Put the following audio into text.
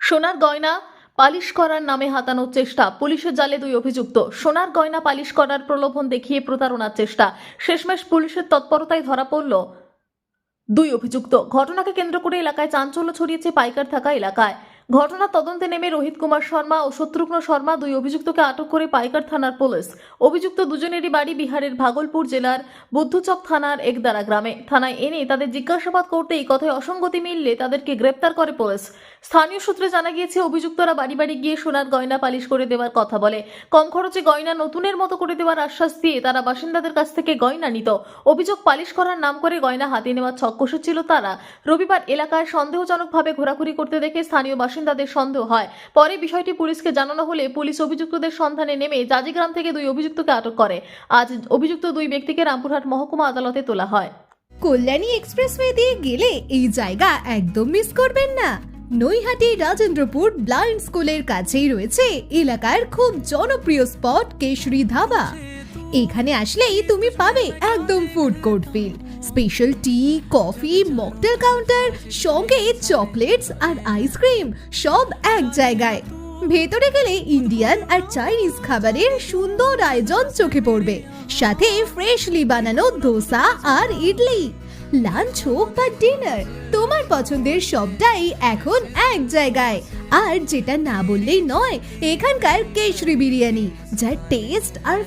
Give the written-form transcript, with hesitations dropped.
সোনার গয়না পালিশ করার নামে হাতানোর চেষ্টা, পুলিশের জালে দুই অভিযুক্ত। সোনার গয়না পালিশ করার প্রলোভন দেখিয়ে প্রতারণার চেষ্টা, শেষমেশ পুলিশের তৎপরতায় ধরা পড়ল দুই অভিযুক্ত। ঘটনাকে কেন্দ্র করে এলাকায় চাঞ্চল্য ছড়িয়েছে পাইকার থাকা এলাকায়। ঘটনার তদন্তে নেমে রোহিত কুমার শর্মা ও শত্রুঘ্ন শর্মা দুই অভিযুক্তকে আটক করে পাইকার থানার পুলিশ। অভিযুক্ত দুজনেরই বাড়ি বিহারের ভাগলপুর জেলার বুদ্ধচক থানার একদারা গ্রামে। থানায় এনে তাদের জিজ্ঞাসাবাদ করতে এই কথায় অসঙ্গতি মিললে তাদেরকে গ্রেপ্তার করে পুলিশ। স্থানীয় সূত্রে জানা গিয়েছে, অভিযুক্তরা বাড়ি বাড়ি গিয়ে সোনার গয়না পালিশ করে দেওয়ার কথা বলে। কম খরচে গয়না নতুনের মতো করে দেওয়ার আশ্বাস দিয়ে তারা বাসিন্দাদের কাছ থেকে গয়না নিত। অভিযোগ, পালিশ করার নাম করে গয়না হাতিয়ে নেওয়ার ছক কষেছিল তারা। রবিবার এলাকায় সন্দেহজনকভাবে ঘোরাঘুরি করতে দেখে স্থানীয় বাসিন্দাদের সন্দেহ হয়। পরে বিষয়টি পুলিশকে জানানো হলে পুলিশ অভিযুক্তদের সন্ধানে নেমে জাজিগ্রাম থেকে দুই অভিযুক্তকে আটক করে। আজ অভিযুক্ত দুই ব্যক্তিকে রামপুরহাট মহকুমা আদালতে তোলা হয়। কল্যাণী এক্সপ্রেসওয়ে দিয়ে গেলে এই জায়গা একদম মিস করবেন না। নৈহাটি রাজেন্দ্রপুর ব্লাইন্ড স্কুলের কাছেই রয়েছে এলাকার খুব জনপ্রিয় স্পট কেশরী ধাবা। এখানে আসলেই তুমি পাবে একদম ফুড কোর্ট ফিল, স্পেশাল টি, কফি, মকটেল কাউন্টার, সঙ্গে চকলেটস আর আইসক্রিম সব এক জায়গায়। ভেতরে গেলে ইন্ডিয়ান আর চাইনিজ খাবারের সুন্দর আয়োজন চোখে পড়বে, সাথে ফ্রেশলি বানানো ধোসা আর ইডলি। লাঞ্চ হোক বা ডিনার, তোমার পছন্দের সবটাই এখন এক জায়গায়। আর যেটা না বললেই নয়, এখানকার কেশরি বিরিয়ানি, যার টেস্ট আর